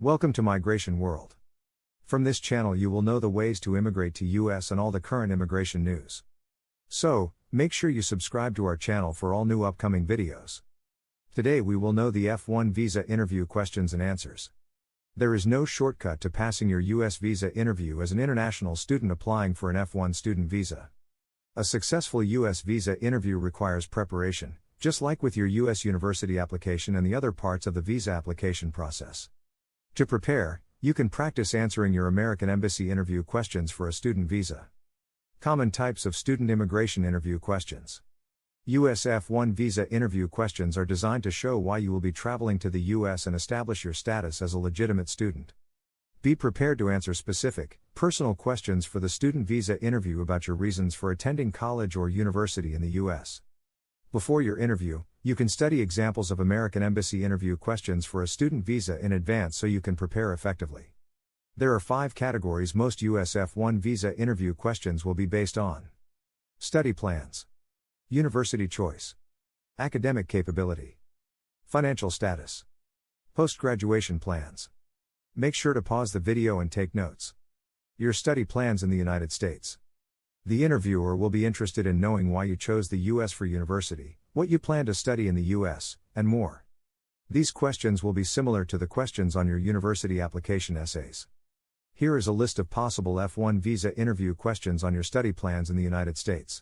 Welcome to Migration World. From this channel you will know the ways to immigrate to US and all the current immigration news. So, make sure you subscribe to our channel for all new upcoming videos. Today we will know the F-1 visa interview questions and answers. There is no shortcut to passing your US visa interview as an international student applying for an F-1 student visa. A successful US visa interview requires preparation, just like with your US university application and the other parts of the visa application process. To prepare, you can practice answering your American Embassy interview questions for a student visa. Common types of student immigration interview questions. US F-1 visa interview questions are designed to show why you will be traveling to the US and establish your status as a legitimate student. Be prepared to answer specific, personal questions for the student visa interview about your reasons for attending college or university in the US. Before your interview, you can study examples of American Embassy interview questions for a student visa in advance so you can prepare effectively. There are 5 categories most US F-1 visa interview questions will be based on. Study plans. University choice. Academic capability. Financial status. Post-graduation plans. Make sure to pause the video and take notes. Your study plans in the United States. The interviewer will be interested in knowing why you chose the US for university, what you plan to study in the US, and more. These questions will be similar to the questions on your university application essays. Here is a list of possible F-1 visa interview questions on your study plans in the United States.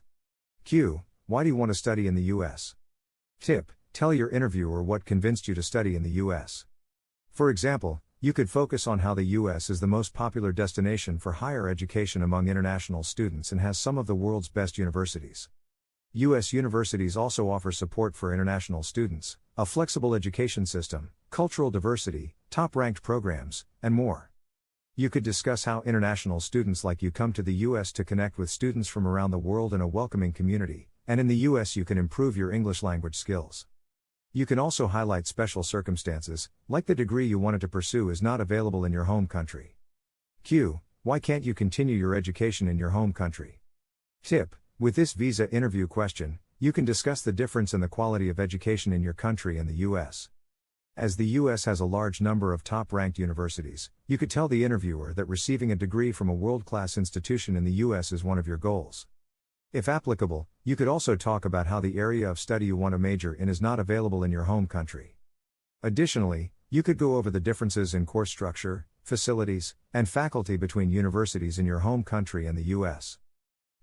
Q. Why do you want to study in the US? Tip. Tell your interviewer what convinced you to study in the US. For example, you could focus on how the US is the most popular destination for higher education among international students and has some of the world's best universities. US universities also offer support for international students, a flexible education system, cultural diversity, top-ranked programs, and more. You could discuss how international students like you come to the US to connect with students from around the world in a welcoming community, and in the US you can improve your English language skills. You can also highlight special circumstances, like the degree you wanted to pursue is not available in your home country. Q. Why can't you continue your education in your home country? Tip. With this visa interview question, you can discuss the difference in the quality of education in your country and the US. As the US has a large number of top-ranked universities, you could tell the interviewer that receiving a degree from a world-class institution in the US is one of your goals. If applicable, you could also talk about how the area of study you want to major in is not available in your home country. Additionally, you could go over the differences in course structure, facilities, and faculty between universities in your home country and the US.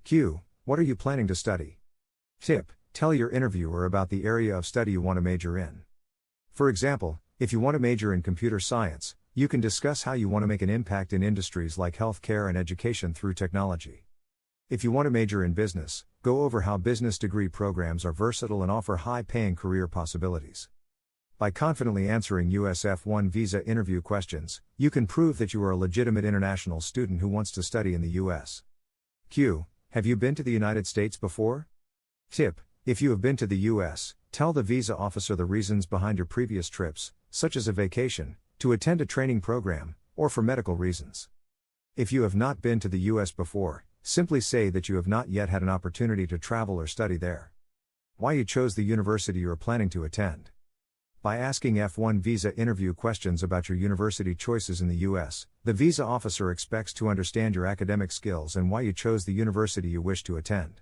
Q. What are you planning to study? Tip. Tell your interviewer about the area of study you want to major in. For example, if you want to major in computer science, you can discuss how you want to make an impact in industries like healthcare and education through technology. If you want to major in business, go over how business degree programs are versatile and offer high-paying career possibilities. By confidently answering US F-1 visa interview questions, you can prove that you are a legitimate international student who wants to study in the US. Q. Have you been to the United States before? Tip. If you have been to the US, tell the visa officer the reasons behind your previous trips, such as a vacation, to attend a training program, or for medical reasons. If you have not been to the US before, simply say that you have not yet had an opportunity to travel or study there. Why you chose the university you are planning to attend. By asking F-1 visa interview questions about your university choices in the US, the visa officer expects to understand your academic skills and why you chose the university you wish to attend.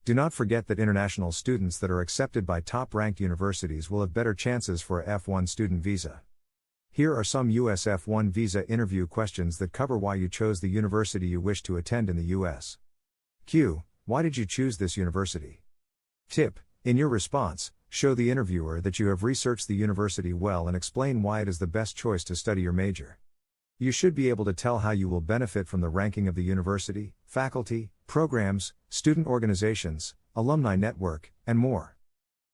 Do not forget that international students that are accepted by top-ranked universities will have better chances for a F-1 student visa. Here are some US F-1 visa interview questions that cover why you chose the university you wish to attend in the US. Q. Why did you choose this university? Tip. In your response, show the interviewer that you have researched the university well and explain why it is the best choice to study your major. You should be able to tell how you will benefit from the ranking of the university, faculty, programs, student organizations, alumni network, and more.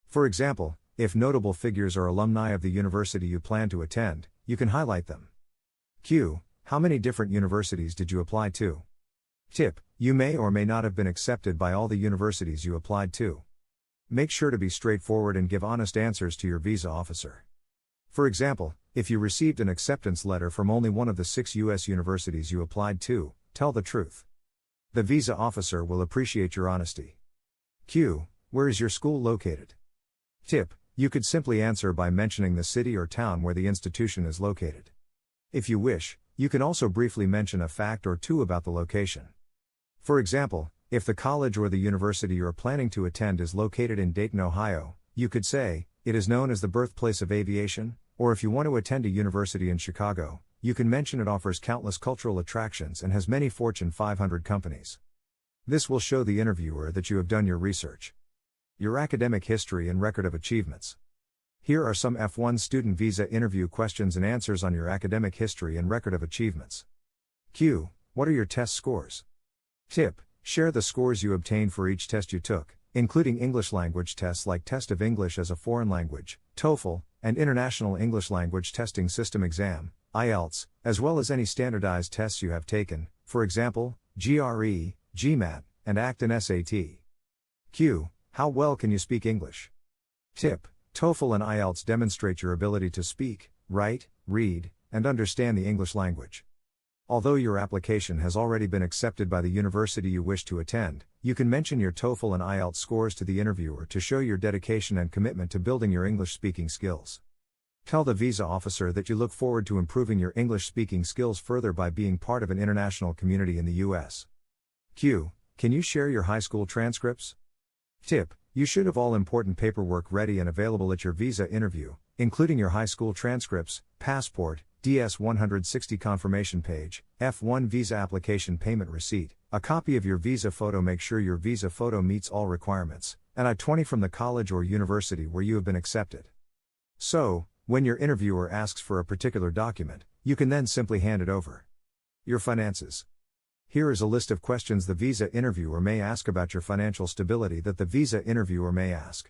For example, if notable figures are alumni of the university you plan to attend, you can highlight them. Q. How many different universities did you apply to? Tip. You may or may not have been accepted by all the universities you applied to. Make sure to be straightforward and give honest answers to your visa officer. For example, if you received an acceptance letter from only one of the 6 US universities you applied to, tell the truth. The visa officer will appreciate your honesty. Q. Where is your school located? Tip. You could simply answer by mentioning the city or town where the institution is located. If you wish, you can also briefly mention a fact or two about the location. For example, if the college or the university you are planning to attend is located in Dayton, Ohio, you could say, "It is known as the birthplace of aviation," or if you want to attend a university in Chicago, you can mention it offers countless cultural attractions and has many Fortune 500 companies. This will show the interviewer that you have done your research. Your academic history and record of achievements. Here are some F-1 student visa interview questions and answers on your academic history and record of achievements. Q. What are your test scores? Tip. Share the scores you obtained for each test you took, including English language tests like Test of English as a Foreign Language, TOEFL, and International English Language Testing System exam, IELTS, as well as any standardized tests you have taken, for example, GRE, GMAT, and ACT and SAT. Q. How well can you speak English? Tip. TOEFL and IELTS demonstrate your ability to speak, write, read, and understand the English language. Although your application has already been accepted by the university you wish to attend, you can mention your TOEFL and IELTS scores to the interviewer to show your dedication and commitment to building your English speaking skills. Tell the visa officer that you look forward to improving your English speaking skills further by being part of an international community in the U.S. Q. Can you share your high school transcripts? Tip. You should have all important paperwork ready and available at your visa interview, including your high school transcripts, passport, DS-160 confirmation page, F-1 visa application payment receipt, a copy of your visa photo. Make sure your visa photo meets all requirements, and I-20 from the college or university where you have been accepted. So, when your interviewer asks for a particular document, you can then simply hand it over. Your finances. Here is a list of questions the visa interviewer may ask about your financial stability that the visa interviewer may ask.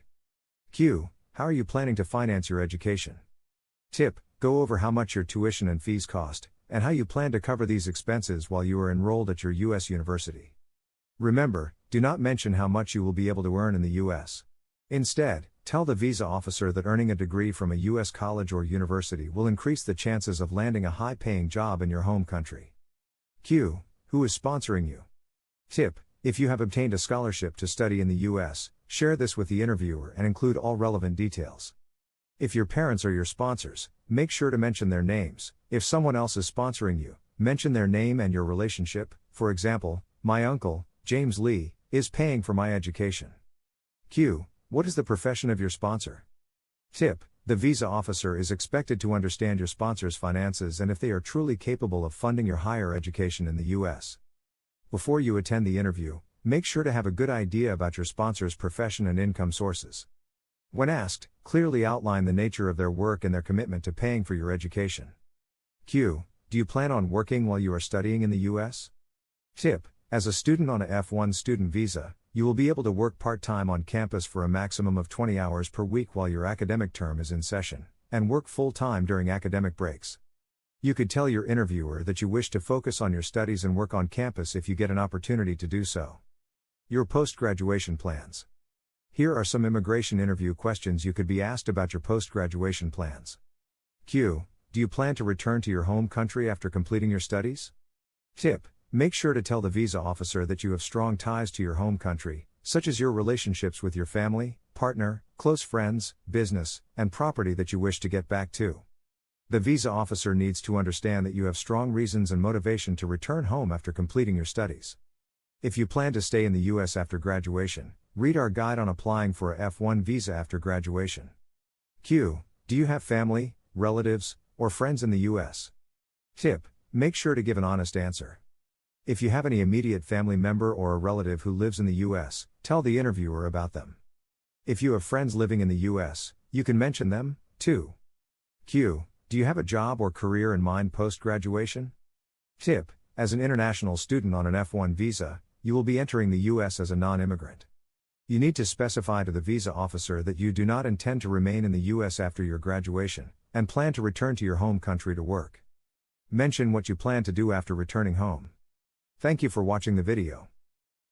Q. How are you planning to finance your education? Tip. Go over how much your tuition and fees cost, and how you plan to cover these expenses while you are enrolled at your U.S. university. Remember, do not mention how much you will be able to earn in the U.S. Instead, tell the visa officer that earning a degree from a U.S. college or university will increase the chances of landing a high-paying job in your home country. Q. Who is sponsoring you? Tip. If you have obtained a scholarship to study in the U.S., share this with the interviewer and include all relevant details. If your parents are your sponsors, make sure to mention their names. If someone else is sponsoring you, mention their name and your relationship. For example, my uncle, James Lee, is paying for my education. Q. What is the profession of your sponsor? Tip. The visa officer is expected to understand your sponsor's finances and if they are truly capable of funding your higher education in the U.S. Before you attend the interview, make sure to have a good idea about your sponsor's profession and income sources. When asked, clearly outline the nature of their work and their commitment to paying for your education. Q. Do you plan on working while you are studying in the U.S.? Tip. As a student on a F-1 student visa, you will be able to work part-time on campus for a maximum of 20 hours per week while your academic term is in session, and work full-time during academic breaks. You could tell your interviewer that you wish to focus on your studies and work on campus if you get an opportunity to do so. Your post-graduation plans. Here are some immigration interview questions you could be asked about your post-graduation plans. Q. Do you plan to return to your home country after completing your studies? Tip. Make sure to tell the visa officer that you have strong ties to your home country, such as your relationships with your family, partner, close friends, business, and property that you wish to get back to. The visa officer needs to understand that you have strong reasons and motivation to return home after completing your studies. If you plan to stay in the U.S. after graduation, read our guide on applying for a F-1 visa after graduation. Q. Do you have family, relatives, or friends in the U.S.? Tip. Make sure to give an honest answer. If you have any immediate family member or a relative who lives in the U.S., tell the interviewer about them. If you have friends living in the U.S., you can mention them, too. Q. Do you have a job or career in mind post-graduation? Tip. As an international student on an F-1 visa, you will be entering the U.S. as a non-immigrant. You need to specify to the visa officer that you do not intend to remain in the U.S. after your graduation, and plan to return to your home country to work. Mention what you plan to do after returning home. Thank you for watching the video.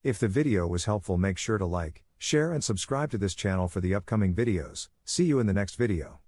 If the video was helpful, make sure to like, share and subscribe to this channel for the upcoming videos. See you in the next video.